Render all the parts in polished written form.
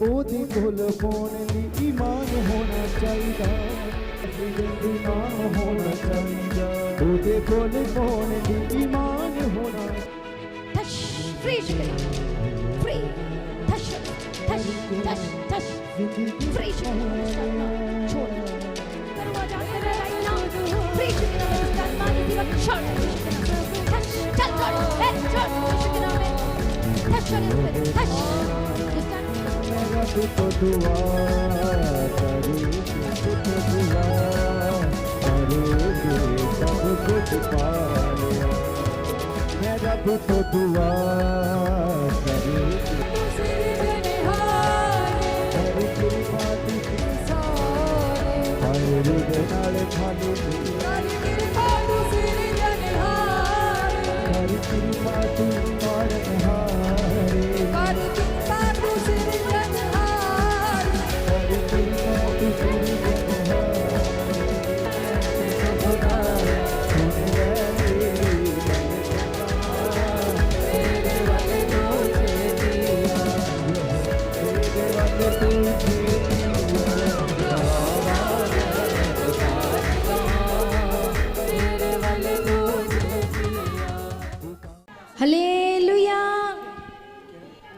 ओदे कोल पाउण लई ईमान होना चाहिदा, ईमान होना चाहिदा, ओदे कोल पाउण लई ईमान होना। touch, free chicken, free, touch, touch, touch, touch, free chicken, छोड़, दरवाजा तेरा right now, free chicken, उसका मानी दिवा छोड़, touch, चल छोड़, छोड़, chicken में, touch छोड़, touch, मेरा तो दुआ करूँ, तो दुआ करूँगी, सब कुछ पा लिया। मेरा तो दुआ करूँगी, हरी तेरी बात की सारे, हरी रुद नाले खाली हरी तेरी बात और हारे, हालेलुया।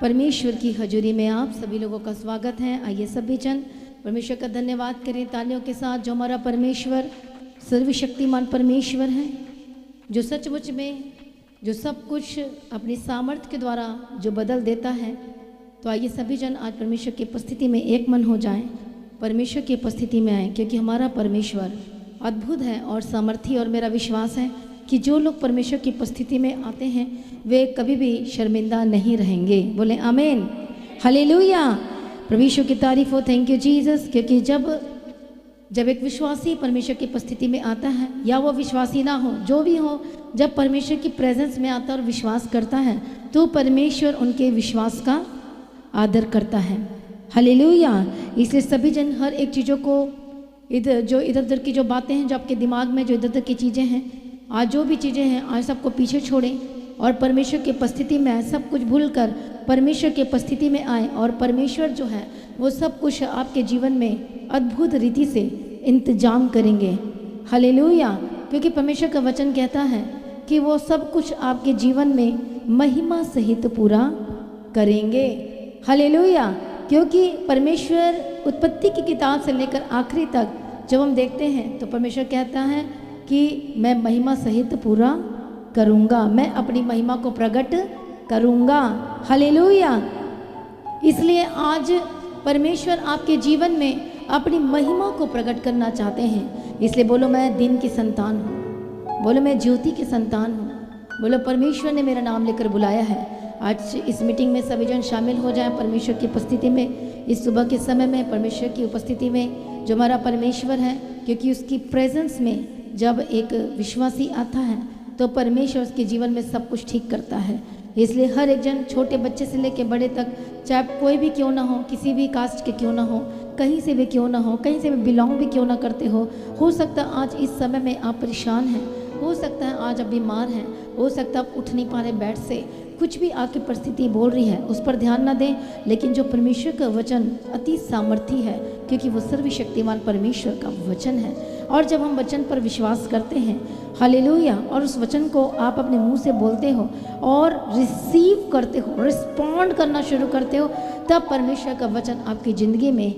परमेश्वर की हजूरी में आप सभी लोगों का स्वागत है। आइए सभी जन परमेश्वर का धन्यवाद करें तालियों के साथ। जो हमारा परमेश्वर सर्वशक्तिमान परमेश्वर है, जो सचमुच में जो सब कुछ अपनी सामर्थ्य के द्वारा जो बदल देता है। तो आइए सभी जन आज परमेश्वर की उपस्थिति में एक मन हो जाएं, परमेश्वर की उपस्थिति में आएँ, क्योंकि हमारा परमेश्वर अद्भुत है और सामर्थी। और मेरा विश्वास है कि जो लोग परमेश्वर की उपस्थिति में आते हैं वे कभी भी शर्मिंदा नहीं रहेंगे। बोले आमीन, हालेलुया। परमेश्वर की तारीफ हो, थैंक यू जीसस। क्योंकि जब एक विश्वासी परमेश्वर की उपस्थिति में आता है, या वो विश्वासी ना हो, जो भी हो, जब परमेश्वर की प्रेजेंस में आता है और विश्वास करता है तो परमेश्वर उनके विश्वास का आदर करता है। हालेलुया। इसलिए सभी जन हर एक चीज़ों को इधर उधर की जो बातें हैं, जो आपके दिमाग में जो इधर उधर की चीज़ें हैं, आज जो भी चीज़ें हैं, आज सबको पीछे छोड़ें और परमेश्वर की उपस्थिति में आए। सब कुछ भूलकर परमेश्वर की उपस्थिति में आए और परमेश्वर जो है वो सब कुछ आपके जीवन में अद्भुत रीति से इंतजाम करेंगे। हालेलुया। क्योंकि परमेश्वर का वचन कहता है कि वो सब कुछ आपके जीवन में महिमा सहित पूरा करेंगे। हालेलुया। क्योंकि परमेश्वर उत्पत्ति की किताब से लेकर आखिरी तक जब हम देखते हैं तो परमेश्वर कहता है कि मैं महिमा सहित पूरा करूँगा, मैं अपनी महिमा को प्रकट करूँगा। हालेलुया। इसलिए आज परमेश्वर आपके जीवन में अपनी महिमा को प्रकट करना चाहते हैं। इसलिए बोलो मैं दिन की संतान हूँ, बोलो मैं ज्योति की संतान हूँ, बोलो परमेश्वर ने मेरा नाम लेकर बुलाया है। आज इस मीटिंग में सभी जन शामिल हो जाएं परमेश्वर की उपस्थिति में। इस सुबह के समय में परमेश्वर की उपस्थिति में जो हमारा परमेश्वर है, क्योंकि उसकी प्रेजेंस में जब एक विश्वासी आता है तो परमेश्वर उसके जीवन में सब कुछ ठीक करता है। इसलिए हर एक जन, छोटे बच्चे से लेकर बड़े तक, चाहे कोई भी क्यों ना हो, किसी भी कास्ट के क्यों ना हो, कहीं से भी क्यों ना हो, कहीं से भी बिलोंग भी क्यों ना करते हो सकता है आज इस समय में आप परेशान हैं, हो सकता है आज आप बीमार हैं, हो सकता है आप उठ नहीं पा रहे बेड से, कुछ भी आपकी परिस्थिति बोल रही है उस पर ध्यान ना दें। लेकिन जो परमेश्वर का वचन अति सामर्थी है, क्योंकि वो सर्वशक्तिमान परमेश्वर का वचन है। और जब हम वचन पर विश्वास करते हैं, हालेलुया, और उस वचन को आप अपने मुंह से बोलते हो और रिसीव करते हो, रिस्पॉन्ड करना शुरू करते हो, तब परमेश्वर का वचन आपकी ज़िंदगी में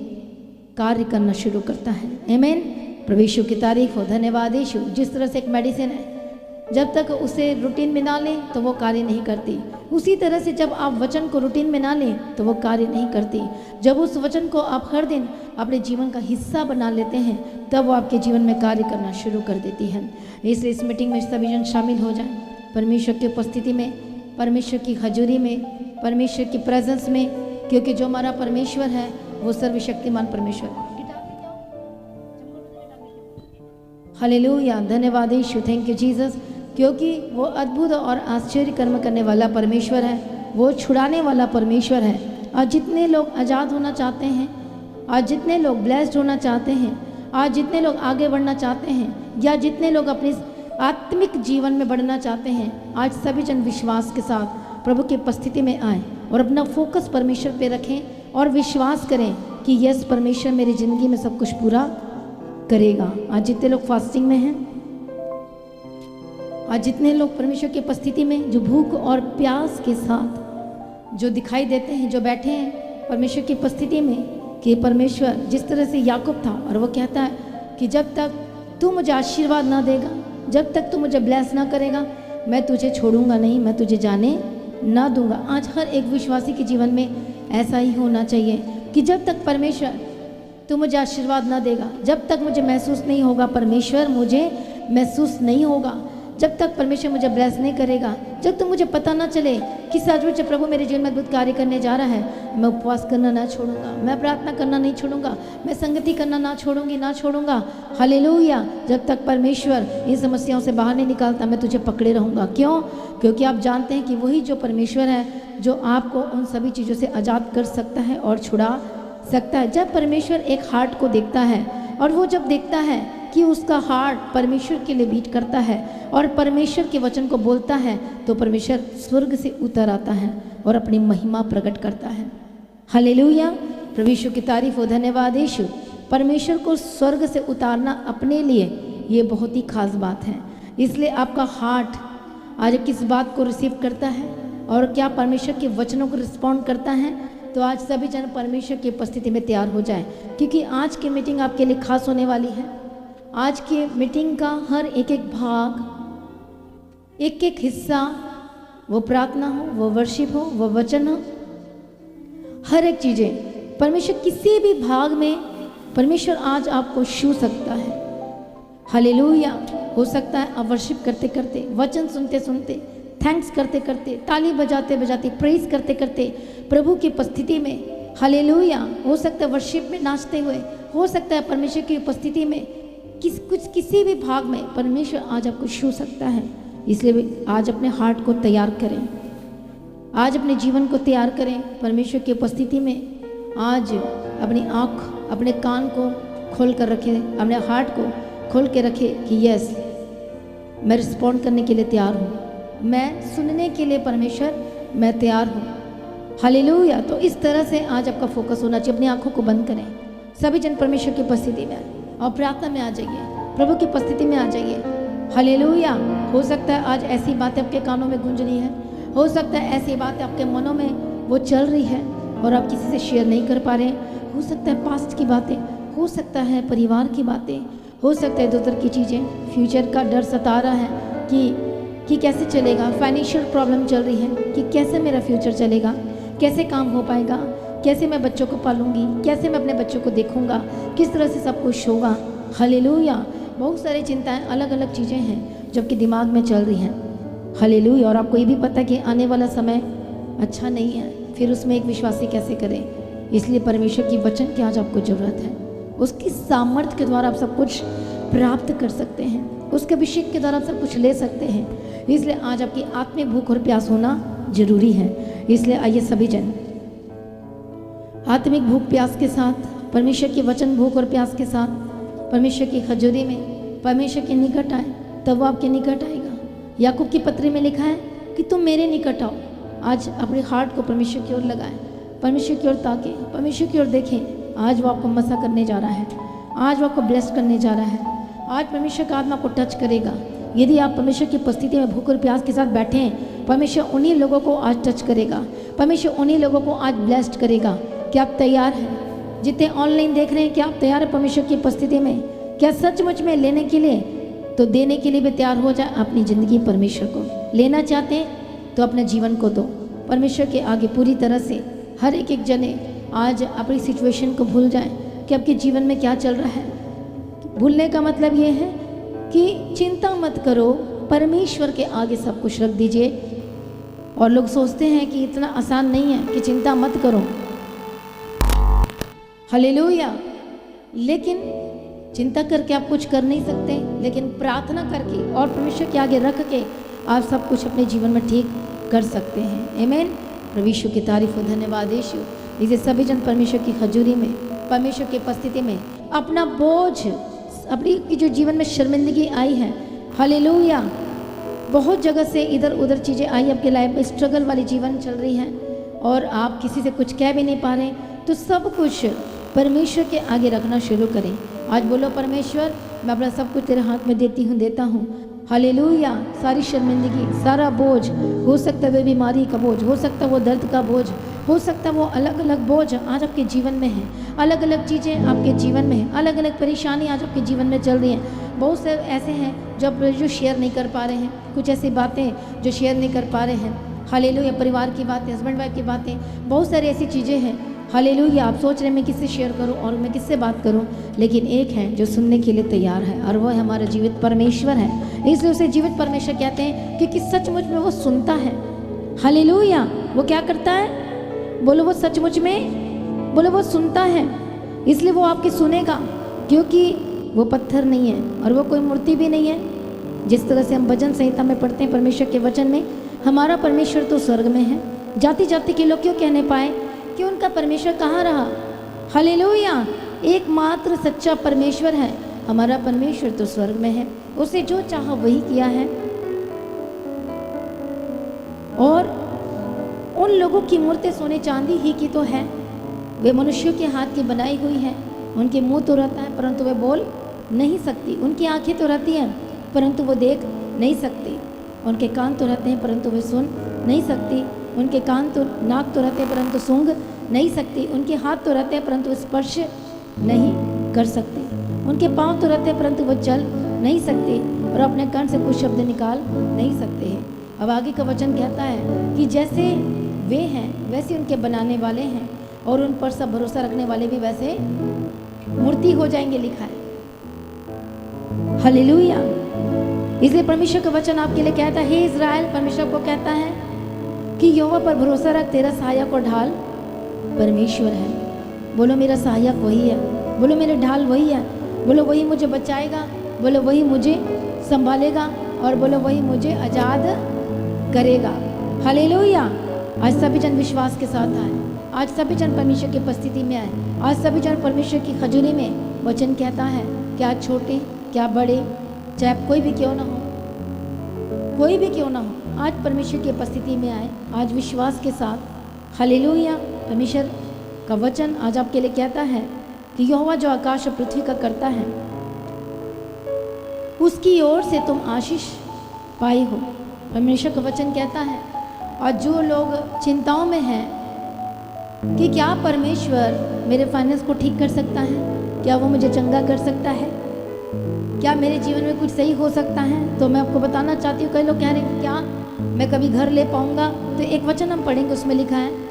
कार्य करना शुरू करता है। आमीन। प्रभु यीशु की तारीफ हो, धन्यवाद यीशु। जिस तरह से एक मेडिसिन है, जब तक उसे रूटीन में ना लें तो वो कार्य नहीं करती, उसी तरह से जब आप वचन को रूटीन में ना लें तो वो कार्य नहीं करती। जब उस वचन को आप हर दिन अपने जीवन का हिस्सा बना लेते हैं तब वो आपके जीवन में कार्य करना शुरू कर देती है। इसलिए इस मीटिंग में सभी जन शामिल हो जाएं, परमेश्वर की उपस्थिति में, परमेश्वर की हजूरी में, परमेश्वर की प्रेजेंस में, क्योंकि जो हमारा परमेश्वर है वो सर्वशक्तिमान परमेश्वर है। हालेलुया, धन्यवाद यीशु, थैंक यू जीसस। क्योंकि वो अद्भुत और आश्चर्य कर्म करने वाला परमेश्वर है, वो छुड़ाने वाला परमेश्वर है। आज जितने लोग आज़ाद होना चाहते हैं, आज जितने लोग ब्लेस्ड होना चाहते हैं, आज जितने लोग आगे बढ़ना चाहते हैं, या जितने लोग अपने आत्मिक जीवन में बढ़ना चाहते हैं, आज सभी जन विश्वास के साथ प्रभु की उपस्थिति में आए और अपना फोकस परमेश्वर पे रखें और विश्वास करें कि यस परमेश्वर मेरी ज़िंदगी में सब कुछ पूरा करेगा। आज जितने लोग फास्टिंग में हैं, आज जितने लोग परमेश्वर की उपस्थिति में जो भूख और प्यास के साथ जो दिखाई देते हैं, जो बैठे हैं परमेश्वर की उपस्थिति में, कि परमेश्वर जिस तरह से याकूब था और वो कहता है कि जब तक तू मुझे आशीर्वाद ना देगा, जब तक तू मुझे ब्लेस ना करेगा, मैं तुझे छोड़ूंगा नहीं, मैं तुझे जाने ना दूंगा। आज हर एक विश्वासी के जीवन में ऐसा ही होना चाहिए कि जब तक परमेश्वर तू मुझे आशीर्वाद ना देगा, जब तक मुझे महसूस नहीं होगा, परमेश्वर मुझे महसूस नहीं होगा, जब तक परमेश्वर मुझे ब्लेस नहीं करेगा, जब तक मुझे पता ना चले कि सचमुच प्रभु मेरे जीवन में अद्भुत कार्य करने जा रहा है, मैं उपवास करना ना छोड़ूंगा, मैं प्रार्थना करना नहीं छोड़ूंगा, मैं संगति करना ना छोड़ूंगा। हालेलुया। जब तक परमेश्वर इन समस्याओं से बाहर नहीं निकालता, मैं तुझे पकड़े रहूंगा। क्यों? क्योंकि आप जानते हैं कि वही जो परमेश्वर है जो आपको उन सभी चीज़ों से आज़ाद कर सकता है और छुड़ा सकता है। जब परमेश्वर एक हार्ट को देखता है और वो जब देखता है कि उसका हार्ट परमेश्वर के लिए बीट करता है और परमेश्वर के वचन को बोलता है, तो परमेश्वर स्वर्ग से उतर आता है और अपनी महिमा प्रकट करता है। हालेलुया। प्रभु यीशु की तारीफ हो, धन्यवाद यीशु। परमेश्वर को स्वर्ग से उतारना अपने लिए ये बहुत ही खास बात है। इसलिए आपका हार्ट आज किस बात को रिसीव करता है और क्या परमेश्वर के वचनों को रिस्पॉन्ड करता है, तो आज सभी जन परमेश्वर की उपस्थिति में तैयार हो जाए, क्योंकि आज की मीटिंग आपके लिए खास होने वाली है। आज की मीटिंग का हर एक भाग, एक एक हिस्सा, वो प्रार्थना हो, वो वर्शिप हो, वो वचन हो, हर एक चीज़ें परमेश्वर किसी भी भाग में परमेश्वर आज आपको छू सकता है। हालेलुया। हो सकता है आप वर्शिप करते करते, वचन सुनते सुनते, थैंक्स करते करते, ताली बजाते बजाते, प्रेज करते करते प्रभु की उपस्थिति में, हालेलुया। हो सकता है वर्शिप में नाचते हुए, हो सकता है परमेश्वर की उपस्थिति में किसी भी भाग में परमेश्वर आज आपको छू सकता है। इसलिए आज अपने हार्ट को तैयार करें, आज अपने जीवन को तैयार करें परमेश्वर की उपस्थिति में। आज अपनी आँख, अपने कान को खोल कर रखें, अपने हार्ट को खोल के रखें कि यस मैं रिस्पॉन्ड करने के लिए तैयार हूँ, मैं सुनने के लिए परमेश्वर मैं तैयार हूँ। हालेलुया। तो इस तरह से आज आपका फोकस होना चाहिए। अपनी आंखों को बंद करें, सभी जन परमेश्वर की उपस्थिति में और प्रार्थना में आ जाइए, प्रभु की उपस्थिति में आ जाइए। हालेलुया। हो सकता है आज ऐसी बातें आपके कानों में गूंज रही है, हो सकता है ऐसी बातें आपके मनों में वो चल रही है और आप किसी से शेयर नहीं कर पा रहे। हो सकता है पास्ट की बातें, हो सकता है परिवार की बातें, हो सकता है इधर की चीज़ें, फ्यूचर का डर सता रहा है कि कैसे चलेगा, फाइनेंशियल प्रॉब्लम चल रही है कि कैसे मेरा फ्यूचर चलेगा, कैसे काम हो पाएगा, कैसे मैं बच्चों को पालूंगी, कैसे मैं अपने बच्चों को देखूंगा, किस तरह से सब कुछ होगा। हालेलुया। बहुत सारी चिंताएं, अलग अलग चीज़ें हैं जो आपके दिमाग में चल रही हैं। हालेलुया। और आपको ये भी पता है कि आने वाला समय अच्छा नहीं है, फिर उसमें एक विश्वासी कैसे करें। इसलिए परमेश्वर की वचन की आज आपको ज़रूरत है। उसकी सामर्थ्य के द्वारा आप सब कुछ प्राप्त कर सकते हैं, उसके अभिषेक के द्वारा आप सब कुछ ले सकते हैं। इसलिए आज आपकी आत्मिक भूख और प्यास होना जरूरी है। इसलिए आइए सभी जन आत्मिक भूख प्यास के साथ, परमेश्वर के वचन भूख और प्यास के साथ परमेश्वर की हजूरी में, परमेश्वर के निकट आए, तब वो आपके निकट आएगा। याकूब की पत्री में लिखा है कि तुम मेरे निकट आओ। आज अपने हार्ट को परमेश्वर की ओर लगाएं, परमेश्वर की ओर ताकें, परमेश्वर की ओर देखें। आज वो आपको मसा करने जा रहा है, आज वो आपको ब्लेस करने जा रहा है। आज परमेश्वर का आत्मा को टच करेगा। यदि आप परमेश्वर की उपस्थिति में भूख और प्यास के साथ बैठे हैं, परमेश्वर उन्हीं लोगों को आज टच करेगा, परमेश्वर उन्हीं लोगों को आज ब्लेस्ड करेगा। क्या आप तैयार हैं? जितने ऑनलाइन देख रहे हैं, क्या आप तैयार हैं परमेश्वर की उपस्थिति में? क्या सचमुच में लेने के लिए, तो देने के लिए भी तैयार हो जाए। अपनी ज़िंदगी परमेश्वर को लेना चाहते हैं तो अपने जीवन को दो परमेश्वर के आगे पूरी तरह से। हर एक जने आज अपनी सिचुएशन को भूल जाएं कि आपके जीवन में क्या चल रहा है। भूलने का मतलब ये है कि चिंता मत करो, परमेश्वर के आगे सब कुछ रख दीजिए। और लोग सोचते हैं कि इतना आसान नहीं है कि चिंता मत करो। हालेलुया। लेकिन चिंता करके आप कुछ कर नहीं सकते, लेकिन प्रार्थना करके और परमेश्वर के आगे रख के आप सब कुछ अपने जीवन में ठीक कर सकते हैं। आमीन। प्रभु यीशु की तारीफ हो, धन्यवाद यीशु। इसे सभी जन परमेश्वर की हजूरी में, परमेश्वर की उपस्थिति में अपना बोझ, अपनी की जो जीवन में शर्मिंदगी आई है, हालेलुया, बहुत जगह से इधर उधर चीज़ें आई, आपके लाइफ में स्ट्रगल वाली जीवन चल रही है और आप किसी से कुछ कह भी नहीं पा रहे, तो सब कुछ परमेश्वर के आगे रखना शुरू करें। आज बोलो परमेश्वर मैं अपना सब कुछ तेरे हाथ में देती हूँ, देता हूँ। हालेलुया। सारी शर्मिंदगी, सारा बोझ, हो सकता है वो बीमारी का बोझ, हो सकता है वो दर्द का बोझ, हो सकता है वो अलग अलग बोझ आज आपके जीवन में है, अलग अलग चीज़ें आपके जीवन में है, अलग अलग परेशानी आज आपके जीवन में चल रही हैं। बहुत से ऐसे हैं जो शेयर नहीं कर पा रहे हैं, कुछ ऐसी बातें जो शेयर नहीं कर पा रहे हैं। हालेलुया। परिवार की बातें, हस्बैंड वाइफ की बातें, बहुत सारी ऐसी चीज़ें हैं। हालेलुया। आप सोच रहे हैं मैं किससे शेयर करूं और मैं किससे बात करूं, लेकिन एक है जो सुनने के लिए तैयार है और वो है हमारा जीवित परमेश्वर है। इसलिए उसे जीवित परमेश्वर कहते हैं क्योंकि सचमुच में वो सुनता है। हालेलुया। वो क्या करता है? बोलो वो सचमुच में, बोलो वो सुनता है। इसलिए वो आपकी सुनेगा क्योंकि वो पत्थर नहीं है और वो कोई मूर्ति भी नहीं है। जिस तरह से हम भजन संहिता में पढ़ते हैं परमेश्वर के वचन में, हमारा परमेश्वर तो स्वर्ग में है। जाति जाति के लोग क्यों कहने पाए कि उनका परमेश्वर कहाँ रहा? हालेलुया। एकमात्र सच्चा परमेश्वर है, हमारा परमेश्वर तो स्वर्ग में है। उसे जो चाहा वही किया है। और उन लोगों की मूर्ति सोने चांदी ही की तो है, वे मनुष्यों के हाथ की बनाई हुई है। उनके मुंह तो रहता है परंतु वे बोल नहीं सकती, उनकी आंखें तो रहती हैं परंतु वो देख नहीं सकती, उनके कान तो रहते हैं परंतु वे सुन नहीं सकती, उनके कान तो, नाक तो रहते हैं परंतु सूंघ नहीं सकती, उनके हाथ तो रहते हैं परंतु स्पर्श नहीं कर सकते, उनके पांव तो रहते हैं परंतु वो चल नहीं सकते और अपने कान से कुछ शब्द निकाल नहीं सकते हैं। अब आगे का वचन कहता है कि जैसे वे हैं वैसे उनके बनाने वाले हैं और उन पर सब भरोसा रखने वाले भी वैसे मूर्ति हो जाएंगे, लिखा है। हालेलुया। इसलिए परमेश्वर का वचन आपके लिए कहता है, हे इज़राइल, परमेश्वर को कहता है कि यहोवा पर भरोसा रख, तेरा सहायक और ढाल परमेश्वर है। बोलो मेरा सहायक वही है, बोलो मेरे ढाल वही है, बोलो वही मुझे बचाएगा, बोलो वही मुझे संभालेगा और बोलो वही मुझे आज़ाद करेगा। हालेलुया। आज सभी जन विश्वास के साथ आए, आज सभी जन परमेश्वर की उपस्थिति में आए, आज सभी जन परमेश्वर की खजूरी में। वचन कहता है क्या छोटे क्या बड़े, चाहे कोई भी क्यों ना हो, कोई भी क्यों ना हो, आज परमेश्वर की उपस्थिति में आए, आज विश्वास के साथ। हालेलुया। परमेश्वर का वचन आज आपके लिए कहता है कि यहोवा जो आकाश और पृथ्वी का करता है, उसकी ओर से तुम आशीष पाई हो। परमेश्वर का वचन कहता है। और जो लोग चिंताओं में हैं कि क्या परमेश्वर मेरे फाइनेंस को ठीक कर सकता है, क्या वो मुझे चंगा कर सकता है, क्या मेरे जीवन में कुछ सही हो सकता है, तो मैं आपको बताना चाहती हूँ। कई लोग कह रहे हैं क्या मैं कभी घर ले पाऊंगा, तो एक वचन हम पढ़ेंगे, उसमें लिखा है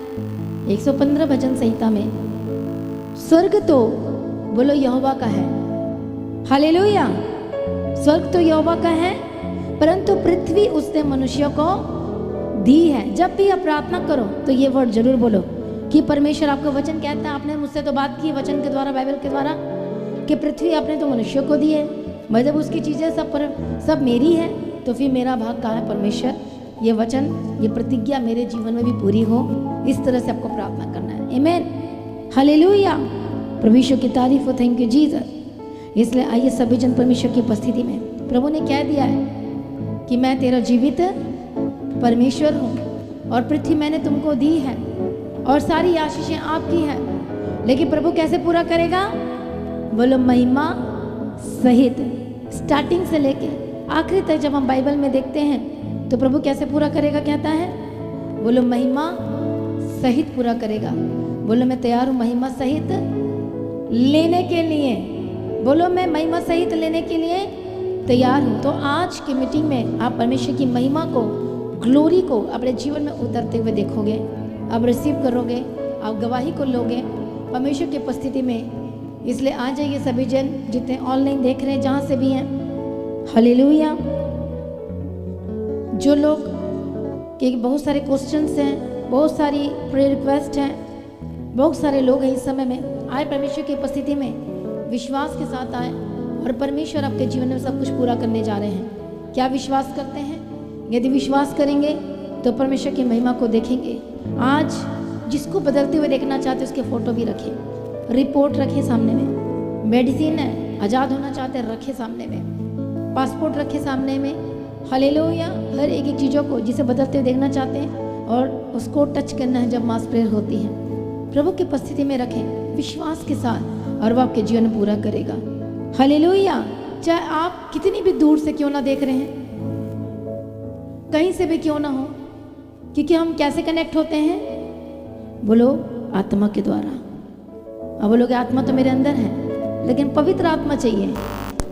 115 भजन संहिता में, स्वर्ग तो बोलो यहोवा का है। हालेलुया। स्वर्ग तो यहोवा का है परंतु पृथ्वी उसने मनुष्यों को दी है। जब भी आप प्रार्थना करो तो ये वर्ड जरूर बोलो कि परमेश्वर, आपका वचन कहता है, आपने मुझसे तो बात की वचन के द्वारा, बाइबल के द्वारा, कि पृथ्वी आपने तो मनुष्यों को दी है, मतलब उसकी चीज़ें सब मेरी है, तो फिर मेरा भाग कहाँ है परमेश्वर? ये वचन, ये प्रतिज्ञा मेरे जीवन में भी पूरी हो, इस तरह से आपको प्रार्थना करना है। आमीन। हालेलुया। परमेश्वर की तारीफ हो। Thank you Jesus. इसलिए आइए सभी जन परमेश्वर की उपस्थिति में, प्रभु ने कह दिया है कि मैं तेरा जीवित परमेश्वर हूँ और पृथ्वी मैंने तुमको दी है और सारी आशीषें आपकी हैं, लेकिन प्रभु कैसे पूरा करेगा? बोलो महिमा सहित। स्टार्टिंग से लेके आखिरी तक जब हम बाइबल में देखते हैं तो प्रभु कैसे पूरा करेगा? कहता है बोलो महिमा सहित पूरा करेगा। बोलो मैं तैयार हूँ महिमा सहित लेने के लिए। बोलो मैं महिमा सहित लेने के लिए तैयार हूँ। तो आज की मीटिंग में आप परमेश्वर की महिमा को, ग्लोरी को अपने जीवन में उतरते हुए देखोगे, आप रिसीव करोगे, आप गवाही को लोगे परमेश्वर की उपस्थिति में। इसलिए आ जाइए सभी जन, जितने ऑनलाइन देख रहे हैं, जहाँ से भी हैं। हालेलुया। जो लोग के बहुत सारे क्वेश्चंस हैं, बहुत सारी प्रेयर रिक्वेस्ट हैं, बहुत सारे लोग हैं इस समय में, आए परमेश्वर की उपस्थिति में, विश्वास के साथ आए और परमेश्वर आपके जीवन में सब कुछ पूरा करने जा रहे हैं। क्या विश्वास करते हैं? यदि विश्वास करेंगे तो परमेश्वर की महिमा को देखेंगे। आज जिसको बदलते हुए देखना चाहते उसके फोटो भी रखें, रिपोर्ट रखें सामने में, मेडिसिन है, आज़ाद होना चाहते हैं रखें सामने में, पासपोर्ट रखें सामने में। हालेलुया। हर एक चीज़ों को जिसे बदलते हुए देखना चाहते हैं और उसको टच करना है जब मास प्रेयर होती है। प्रभु की उपस्थिति में रखें विश्वास के साथ, और वो आपके जीवन में पूरा करेगा। हालेलुया। चाहे आप कितनी भी दूर से क्यों ना देख रहे हैं, कहीं से भी क्यों ना हो, क्योंकि हम कैसे कनेक्ट होते हैं? बोलो, आत्मा के द्वारा। अब बोलोगे आत्मा तो मेरे अंदर है, लेकिन पवित्र आत्मा चाहिए।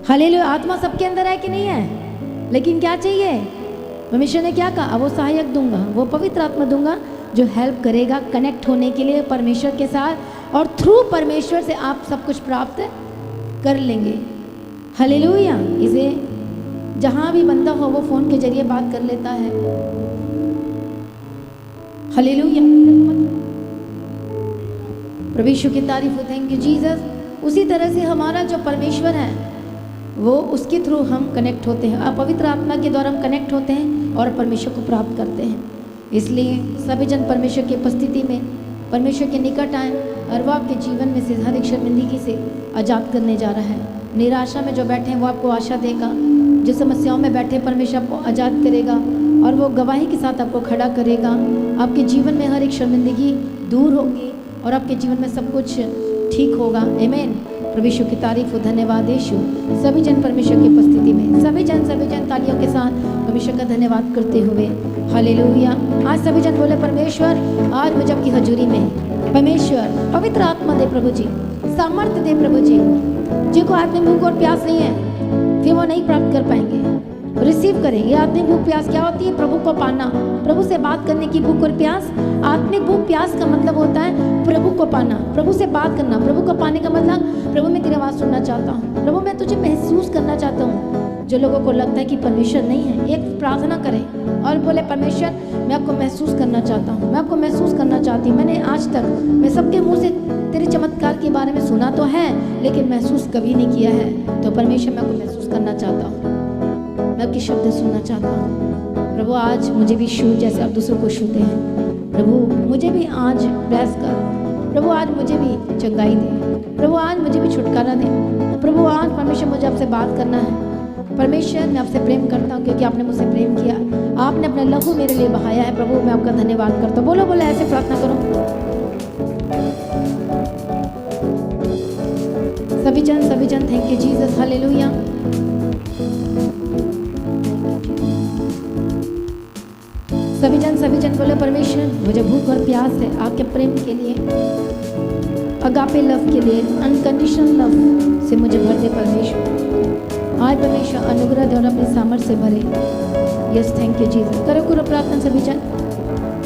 हालेलुया। आत्मा सबके अंदर है कि नहीं है? लेकिन क्या चाहिए? परमेश्वर ने क्या कहा? अब वो सहायक दूंगा, वो पवित्र आत्मा दूंगा जो हेल्प करेगा कनेक्ट होने के लिए परमेश्वर के साथ, और थ्रू परमेश्वर से आप सब कुछ प्राप्त कर लेंगे। हालेलुया। इसे जहां भी बंदा हो वो फोन के जरिए बात कर लेता है। हालेलुया। प्रभु यीशु की तारीफ हो। Thank you Jesus. उसी तरह से हमारा जो परमेश्वर है वो उसके थ्रू हम कनेक्ट होते हैं, पवित्र आत्मा के द्वारा हम कनेक्ट होते हैं और परमेश्वर को प्राप्त करते हैं। इसलिए सभी जन परमेश्वर की उपस्थिति में, परमेश्वर के निकट आए, और वो आपके जीवन में से हर एक शर्मिंदगी से आज़ाद करने जा रहा है। निराशा में जो बैठे हैं वो आपको आशा देगा, जो समस्याओं में बैठे परमेश्वर आपको आज़ाद करेगा, और वो गवाही के साथ आपको खड़ा करेगा। आपके जीवन में हर एक शर्मिंदगी दूर होगी और आपके जीवन में सब कुछ ठीक होगा। आमीन। प्रभु यीशु की तारीफ हो। धन्यवाद यीशु। सभी जन परमेश्वर की उपस्थिति में, सभी जन तालियों के साथ परमेश्वर का धन्यवाद करते हुए हालेलुया। आज सभी जन बोले, परमेश्वर आज मुझे आपकी हजूरी में परमेश्वर पवित्र आत्मा दे प्रभु जी, सामर्थ्य दे प्रभु जी। जिनको आत्मिक भूख और प्यास नहीं है फिर वो नहीं प्राप्त कर पाएंगे। रिसीव करेंगे। आत्मिक भूख प्यास क्या होती है? प्रभु को पाना, प्रभु से बात करने की भूख और प्यास। आत्मिक भूख प्यास का मतलब होता है प्रभु को पाना, प्रभु से बात करना। प्रभु को पाने का मतलब, प्रभु मैं तेरी आवाज़ सुनना चाहता हूँ, प्रभु मैं तुझे महसूस करना चाहता हूँ। जो लोगों को लगता है कि परमेश्वर नहीं है, एक प्रार्थना करें और बोले, परमेश्वर मैं आपको महसूस करना चाहता हूँ, मैं आपको महसूस करना चाहती हूँ। मैंने आज तक मैं सबके मुँह से तेरे चमत्कार के बारे में सुना तो है, लेकिन महसूस कभी नहीं किया है। तो परमेश्वर मैं आपको महसूस करना चाहता हूँ, मैं आपके शब्द सुनना चाहता हूँ। प्रभु आज मुझे भी छू जैसे आप दूसरों को छूते हैं। प्रभु मुझे भी आज ब्लेस कर। प्रभु आज मुझे भी चंगाई दे। प्रभु आज मुझे भी छुटकारा दे। प्रभु आज परमेश्वर मुझे आपसे बात करना है। परमेश्वर मैं आपसे प्रेम करता हूँ क्योंकि आपने मुझसे प्रेम किया, आपने अपना लहू मेरे लिए बहाया है। प्रभु मैं आपका धन्यवाद करता हूँ। बोलो बोलो, ऐसे प्रार्थना करो। सभी जन थैंक यू जीसस। हालेलुया। सभी जन बोले, परमेश्वर मुझे भूख और प्यास है आपके प्रेम के लिए, अगापे लव के लिए, अनकंडीशनल लव से मुझे भर दे परमेश्वर। आज परमेश्वर अनुग्रह दे और अपने सामर्थ्य से भरे। Yes thank you Jesus. करो प्रार्थना सभी जन।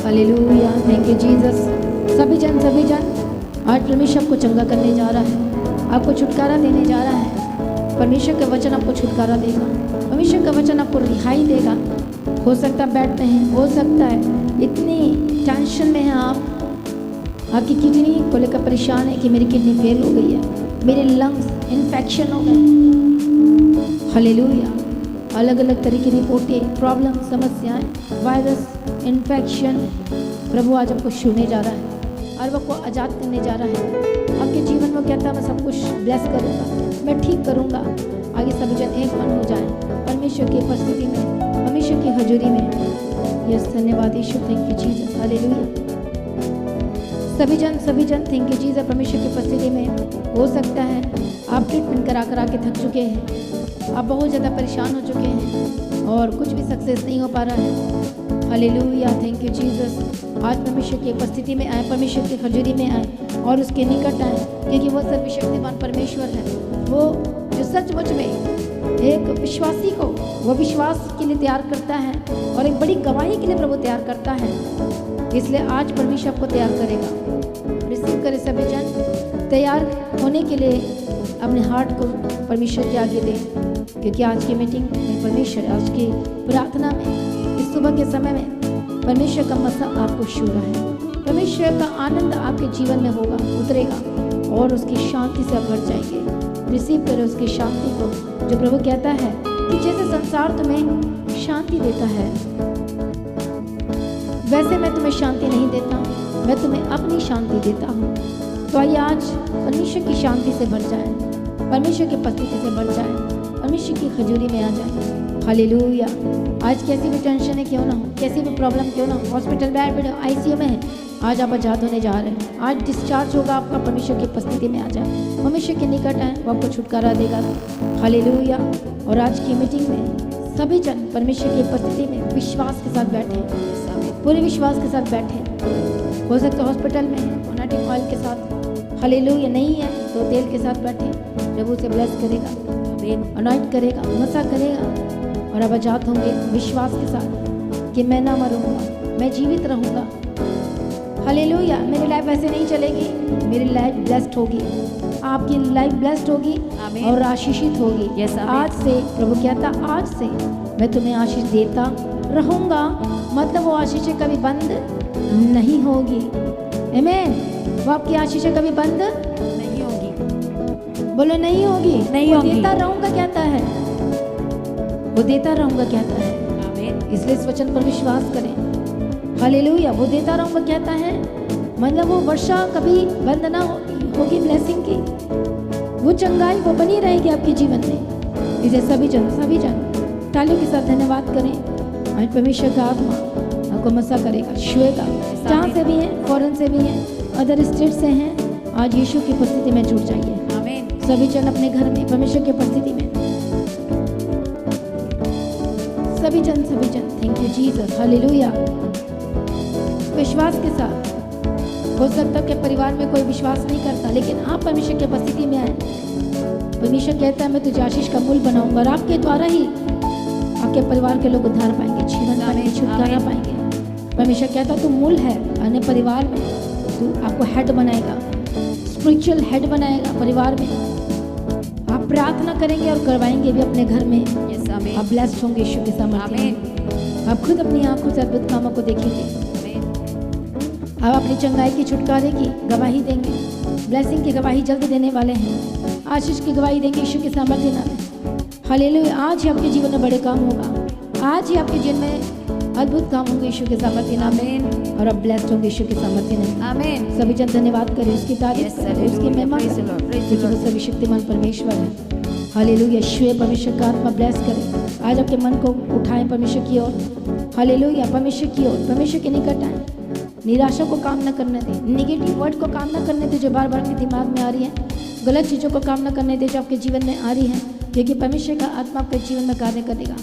हालेलुया। Thank you Jesus. सभी जन आज परमेश्वर आपको चंगा करने जा रहा है, आपको छुटकारा देने जा रहा है। परमेश्वर का वचन आपको छुटकारा देगा, परमेश्वर का वचन आपको रिहाई देगा। हो सकता है बैठते हैं, हो सकता है इतनी टेंशन में हैं आप, आपकी किडनी को लेकर परेशान है कि मेरी किडनी फेल हो गई है, मेरे लंग्स इन्फेक्शन हो गए। हालेलुया। अलग अलग तरह की रिपोर्टें, प्रॉब्लम, समस्याएं, वायरस, इन्फेक्शन, प्रभु आज आपको छूने जा रहा है और वो आपको आज़ाद करने जा रहा है। आपके जीवन में कहता है मैं सब कुछ ब्लेस करूँगा, मैं ठीक करूँगा। आगे सभी जन एक मन हो जाए परमेश्वर की उपस्थिति में, परमेश्वर की हजूरी में। यस धन्यवाद यीशु। Thank you Jesus. हालेलुया। सभी जन थैंक यू जीसस। परमेश्वर की उपस्थिति में हो सकता है आप ट्रीटमेंट करा के थक चुके हैं, आप बहुत ज़्यादा परेशान हो चुके हैं और कुछ भी सक्सेस नहीं हो पा रहा है। हालेलुया। Thank you Jesus. आज परमेश्वर की उपस्थिति में आए, परमेश्वर की हजूरी में आए और उसके निकट आए, क्योंकि वो सर्वशक्तिमान परमेश्वर है। वो जो सचमुच में एक विश्वासी को वो विश्वास के लिए तैयार करता है और एक बड़ी गवाही के लिए प्रभु तैयार करता है। इसलिए आज परमेश्वर आपको तैयार करेगा। रिसीव करें सभी जन। तैयार होने के लिए अपने हार्ट को परमेश्वर के आगे दें, क्योंकि आज की मीटिंग में परमेश्वर, आज की प्रार्थना में, इस सुबह के समय में परमेश्वर का मसा आपको छू रहा है। परमेश्वर का आनंद आपके जीवन में होगा, उतरेगा और उसकी शांति से आप भर जाएंगे। रिसीव करें उसकी शांति को, जो प्रभु कहता है कि जैसे संसार तुम्हें शांति देता है वैसे मैं तुम्हें शांति नहीं देता, मैं तुम्हें अपनी शांति देता हूँ। तो आइए आज परमेश्वर की शांति से भर जाए, परमेश्वर की उपस्थिति से भर जाए, परमेश्वर की हजूरी में आ जाए। हालेलुया। आज कैसी भी टेंशन है क्यों ना हो, कैसी भी प्रॉब्लम क्यों ना हो, हॉस्पिटल बेड आईसीयू में है, आज आप आजाद होने जा रहे हैं। आज डिस्चार्ज होगा आपका, परमेश्वर की उपस्थिति में आ जाए, परमेश्वर के निकट आए, वो आपको छुटकारा देगा। हालेलुया। और आज की मीटिंग में सभी जन परमेश्वर की उपस्थिति में विश्वास के साथ बैठे, पूरे विश्वास के साथ बैठे। हो सकता है हॉस्पिटल में है, अनॉइंटिंग ऑयल के साथ, हालेलुया, नहीं है तो तेल के साथ बैठे, प्रभु से ब्लेस करेगा, अनॉइंट करेगा, मसा करेगा और अब आजाद होंगे विश्वास के साथ कि मैं ना मरूंगा, मैं जीवित रहूंगा। हालेलुया। मेरी लाइफ ऐसे नहीं चलेगी, मेरी लाइफ ब्लेस्ड होगी, आपकी लाइफ ब्लेस्ड होगी और आशीषित होगी। आज से प्रभु कहता, आज से मैं तुम्हें आशीष देता रहूंगा, मतलब वो आशीषें कभी बंद नहीं होगी। आमीन। वो आपकी आशीषें कभी बंद नहीं होगी। बोलो नहीं होगी, नहीं होगी। देता रहूंगा कहता है, वो देता रहूंगा कहता है। आमीन। इसलिए इस वचन पर विश्वास करें। हालेलुया। वो देता रहूंगा कहता है, मतलब वो वर्षा कभी बंद ना होगी ब्लेसिंग की, वो चंगाई वो बनी रहेगी आपके जीवन में। इसे सभी जन तालियों के साथ धन्यवाद करें। आज परमेश्वर का आत्मा आपको मसा करेगा, छुएगा। जहाँ से भी हैं, फॉरेन से भी हैं, अदर स्टेट से हैं, आज यीशु की उपस्थिति में जुड़ जाइए। आमीन। सभी जन अपने घर में परमेश्वर की उपस्थिति में, सभी जन थैंक यू जीसस। हालेलुया। विश्वास के साथ, हो सकता है कि परिवार में कोई विश्वास नहीं करता, लेकिन आप परमेश्वर की उपस्थिति में आए। परमेश्वर कहता है मैं तुझे आशीष का मूल बनाऊंगा और आपके द्वारा ही आपके परिवार के लोग उद्धार पाएंगे, जीवन पाएंगे, छुटकारा पाएंगे। परमेश्वर कहता है तू मूल है, अन्य परिवार में तू आपको हेड बनाएगा, स्पिरिचुअल हेड बनाएगा परिवार में। आप प्रार्थना करेंगे और करवाएंगे भी अपने घर में। आप ब्लेस्ड होंगे यीशु के सामर्थ्य। आप खुद अपनी आंखों से अद्भुत कामों को देखेंगे। आप अपनी चंगाई की, छुटकारे की गवाही देंगे। ब्लेसिंग की गवाही जल्द देने वाले हैं, आशीष की गवाही देंगे यीशु के सामर्थ्य नाम में। हालेलुया। आज ही आपके जीवन में बड़े काम होगा, आज ही आपके जीवन में अद्भुत काम होंगे यीशु के सामर्थ्य नाम में, और अब ब्लेस्ड होंगे यीशु के सामर्थ्य नाम में। आमीन। सभी जन धन्यवाद करें, उसकी तारीफ करें, उसकी महिमा करें, क्योंकि वो सभी शक्तिमान परमेश्वर है। हालेलुया। यीशु परमेश्वर का आत्मा ब्लेस करें। आज आपके मन को उठाएं परमेश्वर की ओर। हालेलुया। परमेश्वर की ओर, परमेश्वर के निकट आए। निराशा को काम न करने दे, नेगेटिव वर्ड को काम न करने दे जो बार बार आपके दिमाग में आ रही है, गलत चीज़ों को काम न करने दे जो आपके जीवन में आ रही है, क्योंकि परमेश्वर का आत्मा आपके जीवन में कार्य करेगा,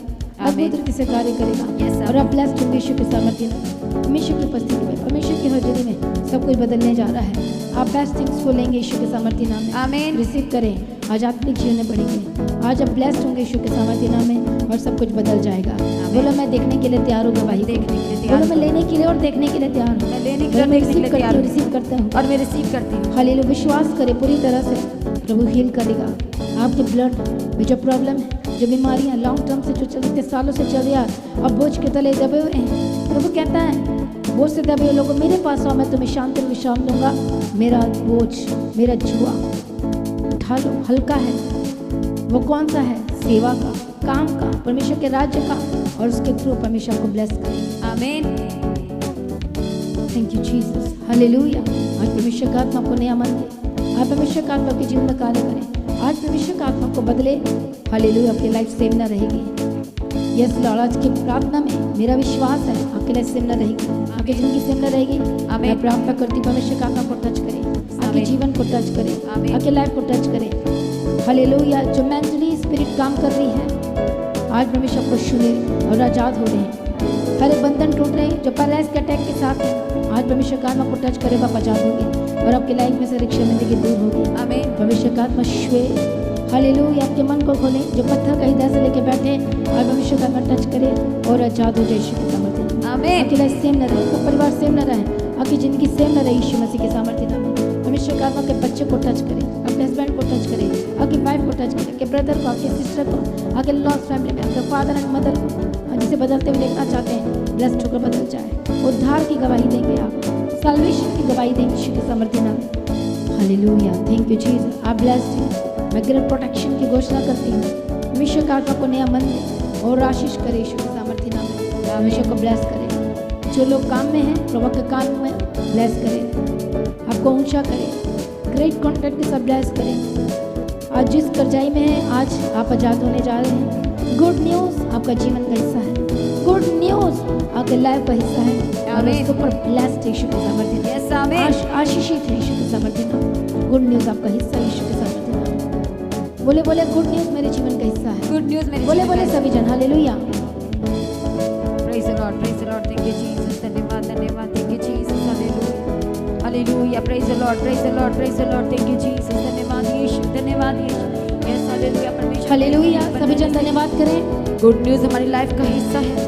अद्भुत रीति से कार्य करेगा। और आप ब्लेस्ड होंगे यीशु के सामर्थ्य में, परमेश्वर की उपस्थिति में, परमेश्वर की हाजिरी में सब कुछ बदलने जा रहा है। आप बेस्ट थिंग्स को लेंगे यीशु के सामर्थ्य नाम में। आमीन। रिसीव करें, आज आत्मिक जीवन में बढ़ेंगे। आज आप ब्लेस्ड होंगे यीशु के सामर्थ्य नाम में और सब कुछ बदल जाएगा। बोलो मैं देखने के लिए तैयार हूँ, गवाही देखने के लिए तैयार। बोलो मैं लेने के लिए और देखने के लिए तैयार हूँ, मैं लेने के लिए रिसीव करता हूँ और मैं रिसीव करती हूँ। हालेलुया। विश्वास करें पूरी तरह से, प्रभु हील करेगा आपके ब्लड में जो प्रॉब्लम है, जो बीमारियाँ लॉन्ग टर्म से जो चलते सालों से चल रही है और बोझ के तले दबे हुए हैं, प्रभु कहता है बोझ से दबे हुए लोगों मेरे पास आओ, मैं तुम्हें शांति और विश्राम दूंगा। मेरा बोझ, मेरा जुआ उठा लो, हल्का है। वो कौन सा है? सेवा का, काम का, परमेश्वर के राज्य का, और उसके थ्रू परमेश्वर को ब्लेस करें। आमीन। Thank you Jesus. हालेलुया। आज परमेश्वर का आत्मा को नया मन दे, आज परमेश्वर का आत्मा के जीवन में कार्य करें, आज परमेश्वर का आत्मा को बदले। हालेलुया। आपकी लाइफ सेम न रहेगी। Yes Lord. आज की प्रार्थना में मेरा विश्वास है आपके लाइफ सेम न रहेगी, आपकी जिंदगी सेम न रहेगी। मैं प्रार्थना करती परमेश्वर का आत्मा को टच करें, आपके जीवन को टच करें, आपके लाइफ को टच करें। हालेलुया। जो मेंटली स्पिरिट काम कर रही है, आज परमेश्वर को सुने और आजाद हो रहे हैं। हर एक बंधन टूट रहे हैं जो पैरालाइज के अटैक के साथ है, आज परमेश्वर का आत्मा को टच करे, आप आजाद होंगे और आपकी लाइफ में से शर्मिंदगी दूर होगी। आमीन। परमेश्वर का आत्मा छुए। हालेलुया। आपके मन को खोले, जो पत्थर का हृदय से लेके बैठे और परमेश्वर का आत्मा टच करे और आजाद हो जाए यीशु के सामर्थ्य। आमीन। आपकी लाइफ सेम न रहे, आपका परिवार सेम न रहे, आपकी जिंदगी सेम न रहे यीशु मसीह के सामर्थ्य नाम में। परमेश्वर का आत्मा के बच्चे को टच करे, अपने हस्बैंड को टच करे, आपकी वाइफ को टच करे, आपके ब्रदर को, आपके सिस्टर को, आपके लॉस्ट फैमिली में, आपके फादर एंड मदर को, जिसे बदलते हुए देखना चाहते हैं, ब्लेस्ड होकर बदल जाए। उद्धार की गवाही देंगे, आप साल्वेशन की गवाही देंगे यीशु के सामर्थ्य नाम में। हालेलुया। Thank you Jesus. आप ब्लेस्ड हैं। मैं ग्रेट प्रोटेक्शन की घोषणा करती हूँ। परमेश्वर का आत्मा को नया मन दे और आशीष करे यीशु के सामर्थ्य नाम में। परमेश्वर को ब्लेस करे। जो लोग काम में हैं, प्रभु के काम में ब्लेस करें, आपको ऊंचा करें, ग्रेट कॉन्टैक्ट के साथ ब्लेस करें। आज जिस कर्जाई में है, आज आप आजाद होने जा रहे हैं। गुड न्यूज़ आपका जीवन का हिस्सा है। गुड न्यूज आपके लाइफ का हिस्सा है और आमीन। उसके ऊपर ब्लेस्ड यीशु के सामर्थ्य नाम। यस आमीन। आशीषित है यीशु के सामर्थ्य नाम। गुड न्यूज आपका हिस्सा है यीशु के सामर्थ्य नाम। बोले बोले गुड न्यूज मेरे जीवन का हिस्सा है। गुड न्यूज़ मेरे बोले जीवन बोले का सभी जन hallelujah. Praise the Lord thank you Jesus धन्यवाद धन्यवाद thank you Jesus hallelujah hallelujah praise the Lord praise the Lord praise the Lord thank you Jesus धन्यवाद यीशु यस हालेलुया परमेश्वर हालेलुया सभी जन धन्यवाद करें। गुड न्यूज़ हमारी लाइफ का हिस्सा है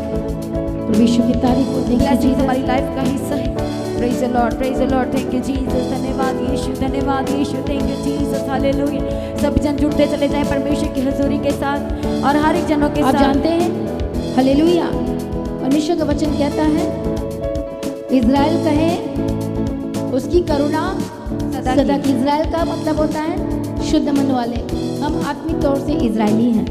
परमेश्वर की तारीफ हो। Thank you blessing Jesus. हमारी लाइफ का हिस्सा है praise the Lord thank you Jesus धन्यवाद यीशु थैंक यू जीसस हालेलुया सब जन जुड़ते चले जाएं परमेश्वर की हजूरी के साथ और हर एक जनों के आप साथ। जानते हैं हालेलुया परमेश्वर का वचन कहता है इज़राइल कहे उसकी करुणा सदा की। इज़राइल का मतलब होता है शुद्ध मन वाले। हम आत्मिक तौर से इज़राइली हैं।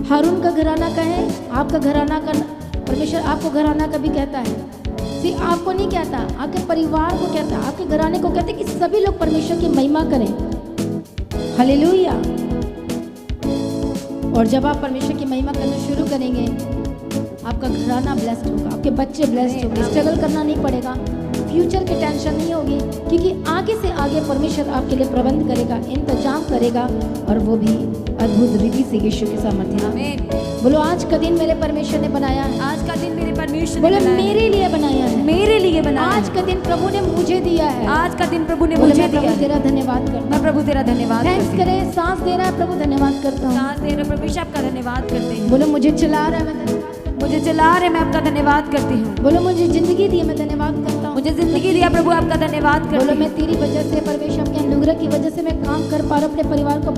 हारून का घराना कहे आपका घराना का परमेश्वर आपको घराना का भी कहता है। सिर्फ आपको नहीं कहता आपके परिवार को कहता है आपके घराने को कहते कि सभी लोग परमेश्वर की महिमा करें। हालेलुया। और जब आप परमेश्वर की महिमा करना शुरू करेंगे आपका घराना ब्लेस्ड होगा आपके बच्चे ब्लेस्ड होंगे। स्ट्रगल करना नहीं पड़ेगा फ्यूचर की टेंशन नहीं होगी क्योंकि आगे से आगे परमेश्वर आपके लिए प्रबंध करेगा इंतजाम करेगा और वो भी अद्भुत रीति से यीशु के सामर्थ्य नाम। आमीन। बोलो आज का दिन मेरे परमेश्वर ने बनाया है। आज का दिन मेरे परमेश्वर ने बोलो बनाया है। मेरे लिए बनाया है। मेरे लिए बनाया आज का दिन प्रभु ने मुझे दिया है। आज का दिन प्रभु ने बोलो मुझे मैं दिया प्रभु है। तेरा धन्यवाद करता मैं प्रभु तेरा धन्यवाद थैंक्स करती हूँ। करें सांस दे रहा है प्रभु धन्यवाद करता हूँ। सांस दे रहे परमेश्वर आपका धन्यवाद करते हैं। बोलो मुझे चला रहा है मैं धन्यवाद करता मुझे चला रहे मैं आपका धन्यवाद करती हूँ। हूँ। बोलो मुझे जिंदगी दी है मैं धन्यवाद करता हूँ। मुझे जिंदगी दिया प्रभु आपका धन्यवाद बोलो करती मैं हूँ। तेरी वजह से परमेश्वर के अनुग्रह की वजह से मैं काम कर पा रहा हूँ अपने परिवार को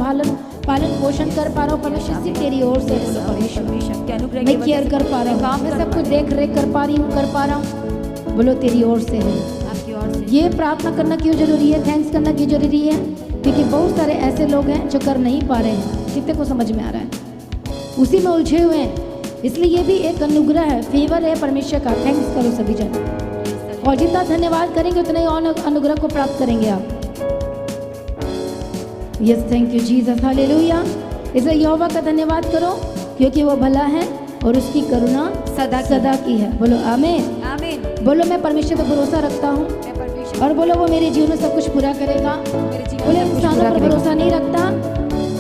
पालन पोषण कर पा रहा हूँ परमेश्वर सिर्फ तेरी ओर से बोलो परमेश्वर परमेश्वर के अनुग्रह की मैं वजह केयर से कर पा रहा काम हूँ मैं कर सब पा कुछ देख रेख कर पा रही हूँ कर पा रहा हूँ। बोलो तेरी ओर से है। आपकी ओर से ये प्रार्थना करना क्यों जरूरी है थैंक्स करना क्यों जरूरी है क्योंकि बहुत सारे ऐसे लोग हैं जो कर नहीं पा रहे हैं। कितने को समझ में आ रहा है उसी में उलझे हुए हैं इसलिए ये भी एक अनुग्रह है फेवर है परमेश्वर का। थैंक्स करो सभी जन और जितना धन्यवाद करेंगे उतना ही और अनुग्रह को प्राप्त करेंगे आप। Yes thank you Jesus hallelujah. इसलिए यहोवा का धन्यवाद करो क्योंकि वो भला है और उसकी करुणा सदा की है। बोलो आमीन। आमीन। बोलो मैं परमेश्वर पर भरोसा रखता हूँ मैं परमेश्वर और बोलो वो मेरे जीवन में सब कुछ पूरा करेगा। मेरे जीवन बोले में कुछ इंसानों पूरा पर करेगा। भरोसा नहीं रखता।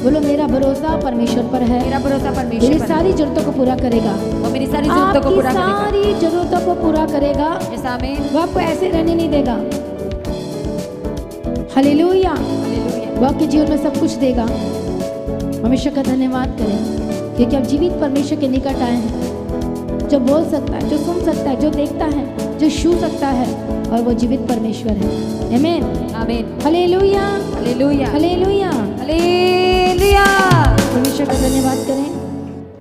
बोलो मेरा भरोसा परमेश्वर पर है मेरा भरोसा परमेश्वर मेरी पर है। सारी जरूरतों को पूरा करेगा। वो मेरी सारी जरूरतों को आपकी पूरा करेगा। सारी जरूरतों को पूरा करेगा। यस आमीन। वो आपको ऐसे रहने नहीं देगा। हालेलुया। हालेलुया। वो आपके जीवन में सब कुछ देगा। परमेश्वर का धन्यवाद करें क्योंकि आप जीवित परमेश्वर के निकट आए हैं जो बोल सकता है जो सुन सकता है जो देखता है जो छू सकता है और वो जीवित परमेश्वर है। आमीन। आमीन। Hallelujah hallelujah. हालेलुया। हालेलुया। परमेश्वर का धन्यवाद करें।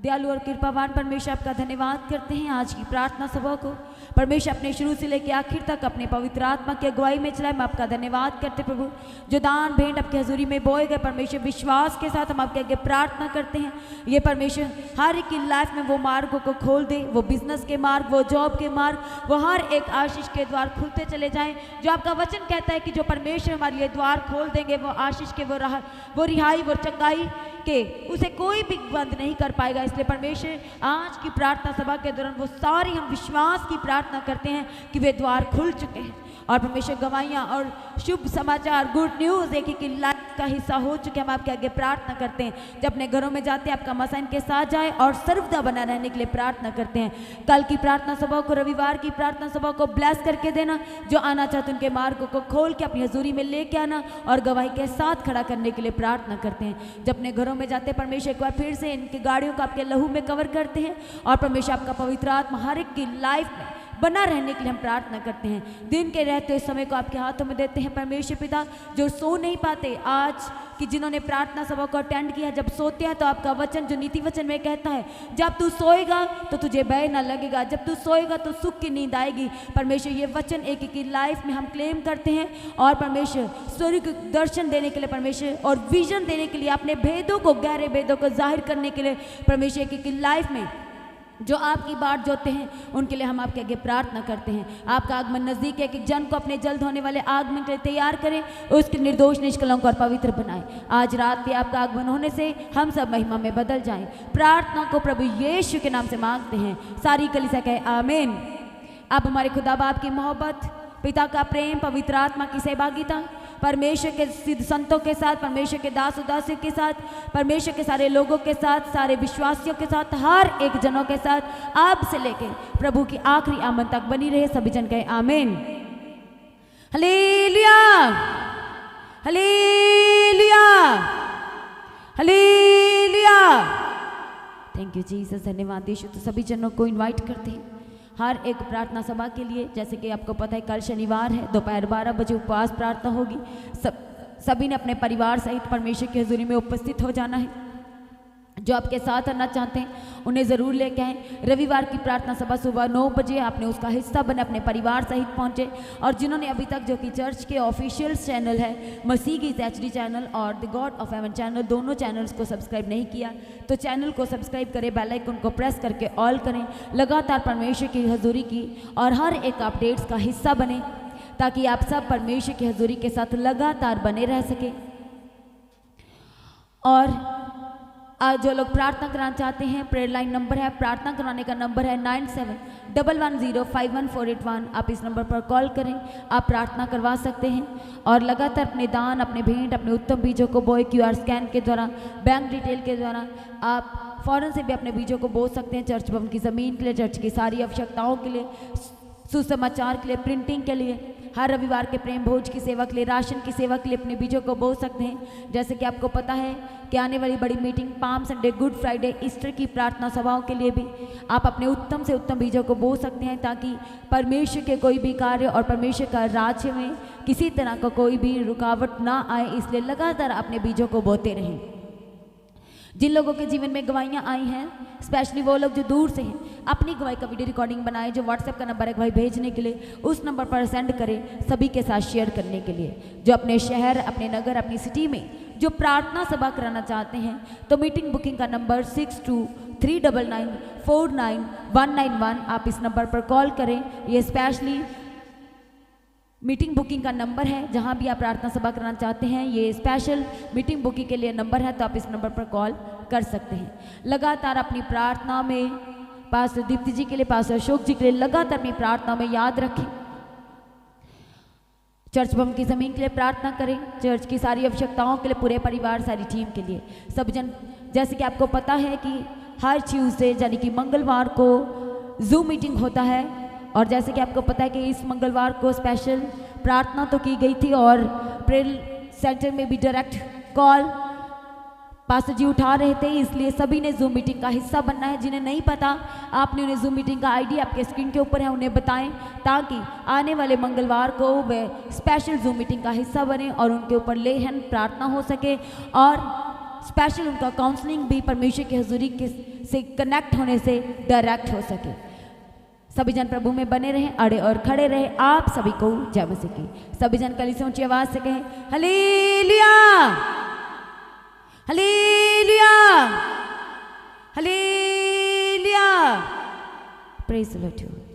दयालु और कृपावान परमेश्वर आपका धन्यवाद करते हैं आज की प्रार्थना सभा को परमेश्वर अपने शुरू से लेकर आखिर तक अपने पवित्र आत्मा की अगुवाई में चलाए। मैं आपका धन्यवाद करते प्रभु जो दान भेंट आपकी हजूरी में बोए गए परमेश्वर विश्वास के साथ हम आपके आगे प्रार्थना करते हैं। ये परमेश्वर हर एक की लाइफ में वो मार्गों को खोल दे वो बिजनेस के मार्ग वो जॉब के मार्ग वो हर एक आशीष के द्वार खुलते चले जाएं। जो आपका वचन कहता है कि जो परमेश्वर हमारे लिए द्वार खोल देंगे वो आशीष के वो रिहाई वो चंगाई के उसे कोई भी बंद नहीं कर पाएगा। इसलिए परमेश्वर आज की प्रार्थना सभा के दौरान वो सारी हम विश्वास की प्रार्थना करते हैं कि वे द्वार खुल चुके हैं और परमेश्वर गवाहियाँ और शुभ समाचार गुड न्यूज़ एक की लाइफ का हिस्सा हो चुके हैं। हम आपके आगे प्रार्थना करते हैं जब अपने घरों में जाते हैं आपका मसा इनके साथ जाए और सर्वदा बना रहने के लिए प्रार्थना करते हैं। कल की प्रार्थना सभा को रविवार की प्रार्थना सभा को ब्लेस करके देना जो आना चाहते उनके मार्गों को खोल के अपनी हजूरी में लेके आना और गवाही के साथ खड़ा करने के लिए प्रार्थना करते हैं। जब अपने घरों में जाते हैं परमेश्वर एक बार फिर से इनकी गाड़ियों को आपके लहू में कवर करते हैं और परमेश्वर आपका पवित्र आत्मा हर एक की लाइफ में बना रहने के लिए हम प्रार्थना करते हैं। दिन के रहते इस समय को आपके हाथों में देते हैं परमेश्वर पिता जो सो नहीं पाते आज कि जिन्होंने प्रार्थना सभा को अटेंड किया जब सोते हैं तो आपका वचन जो नीति वचन में कहता है जब तू सोएगा तो तुझे भय न लगेगा जब तू सोएगा तो सुख की नींद आएगी। परमेश्वर ये वचन एक की लाइफ में हम क्लेम करते हैं और परमेश्वर स्वर्ग दर्शन देने के लिए परमेश्वर और विजन देने के लिए अपने भेदों को गहरे भेदों को जाहिर करने के लिए परमेश्वर एक की लाइफ में जो आपकी बाट जोते हैं उनके लिए हम आपके आगे प्रार्थना करते हैं। आपका आगमन नजदीक है कि जन को अपने जल्द होने वाले आगमन के लिए तैयार करें, उसके निर्दोष निष्कलंक और पवित्र बनाएं। आज रात के आपका आगमन होने से हम सब महिमा में बदल जाएं। प्रार्थना को प्रभु यीशु के नाम से मांगते हैं। सारी कलीसिया कहे आमीन। अब हमारे खुदा बाप की मोहब्बत, पिता का प्रेम, पवित्र आत्मा की सहभागिता, परमेश्वर के सिद्ध संतों के साथ, परमेश्वर के दास उदासियों के साथ, परमेश्वर के सारे लोगों के साथ, सारे विश्वासियों के साथ, हर एक जनों के साथ अब से लेकर प्रभु की आखिरी आमद तक बनी रहे। सभी जन कहे आमीन। Hallelujah, hallelujah, hallelujah. Thank you Jesus, धन्यवाद यीशु। तो सभी जनों को इनवाइट करते हैं हर एक प्रार्थना सभा के लिए। जैसे कि आपको पता है कल शनिवार है, दोपहर 12 बजे उपवास प्रार्थना होगी। सभी ने अपने परिवार सहित परमेश्वर की हजूरी में उपस्थित हो जाना है। जो आपके साथ आना चाहते हैं उन्हें ज़रूर लेके आएँ। रविवार की प्रार्थना सभा सुबह 9 बजे आपने उसका हिस्सा बने, अपने परिवार सहित पहुँचे। और जिन्होंने अभी तक जो कि चर्च के ऑफिशियल चैनल है मसीह की HD चैनल और the God of haven channel, दोनों चैनल्स को सब्सक्राइब नहीं किया तो चैनल को सब्सक्राइब करें, बेल आइकन को प्रेस करके ऑल करें। लगातार परमेश्वर की हजूरी की और हर एक अपडेट्स का हिस्सा बने, ताकि आप सब परमेश्वर की हजूरी के साथ लगातार बने रह सके। और आज जो लोग प्रार्थना कराना चाहते हैं, प्रेयर लाइन नंबर है, प्रार्थना कराने का नंबर है 9711051481। आप इस नंबर पर कॉल करें, आप प्रार्थना करवा सकते हैं। और लगातार अपने दान, अपने भेंट, अपने उत्तम बीजों को बोए QR स्कैन के द्वारा, बैंक डिटेल के द्वारा आप फ़ौरन से भी अपने बीजों को बो सकते हैं। चर्च भवन की ज़मीन के लिए, चर्च की सारी आवश्यकताओं के लिए, सुसमाचार के लिए, प्रिंटिंग के लिए, हर रविवार के प्रेम भोज की सेवा के लिए, राशन की सेवा के लिए अपने बीजों को बो सकते हैं। जैसे कि आपको पता है कि आने वाली बड़ी meeting, palm Sunday, good Friday, Easter की प्रार्थना सभाओं के लिए भी आप अपने उत्तम से उत्तम बीजों को बो सकते हैं, ताकि परमेश्वर के कोई भी कार्य और परमेश्वर का राज्य में किसी तरह का कोई भी रुकावट ना आए। इसलिए लगातार अपने बीजों को बोते रहें। जिन लोगों के जीवन में गवाहियाँ आई हैं, स्पेशली वो लोग जो दूर से हैं, अपनी गवाही का वीडियो रिकॉर्डिंग बनाए, जो व्हाट्सएप का नंबर है गवाही भेजने के लिए, उस नंबर पर सेंड करें, सभी के साथ शेयर करने के लिए। जो अपने शहर, अपने नगर, अपनी सिटी में जो प्रार्थना सभा कराना चाहते हैं, तो मीटिंग बुकिंग का नंबर 6239949191। आप इस नंबर पर कॉल करें। ये स्पेशली मीटिंग बुकिंग का नंबर है। जहां भी आप प्रार्थना सभा कराना चाहते हैं, ये स्पेशल मीटिंग बुकिंग के लिए नंबर है, तो आप इस नंबर पर कॉल कर सकते हैं। लगातार अपनी प्रार्थना में पास्टर दीप्ति जी के लिए, पास्टर अशोक जी के लिए लगातार अपनी प्रार्थना में याद रखें। चर्च भवन की ज़मीन के लिए प्रार्थना करें, चर्च की सारी आवश्यकताओं के लिए, पूरे परिवार, सारी टीम के लिए। सब जन, जैसे कि आपको पता है कि हर ट्यूसडे यानी कि मंगलवार को जूम मीटिंग होता है। और जैसे कि आपको पता है कि इस मंगलवार को स्पेशल प्रार्थना तो की गई थी, और प्रेयर सेंटर में भी डायरेक्ट कॉल पास्टर जी उठा रहे थे, इसलिए सभी ने जूम मीटिंग का हिस्सा बनना है। जिन्हें नहीं पता, आपने उन्हें जूम मीटिंग का आईडी आपके स्क्रीन के ऊपर है, उन्हें बताएं, ताकि आने वाले मंगलवार को वे स्पेशल जूम मीटिंग का हिस्सा बने और उनके ऊपर ले हैंड प्रार्थना हो सके, और स्पेशल उनका काउंसलिंग भी परमेश्वर की हजूरी से कनेक्ट होने से डायरेक्ट हो सके। सभी जन प्रभु में बने रहें, अड़े और खड़े रहे। आप सभी को जय मसीह की। सभी जन कली से ऊंची आवाज से कहें hallelujah, hallelujah, hallelujah. Praise the Lord.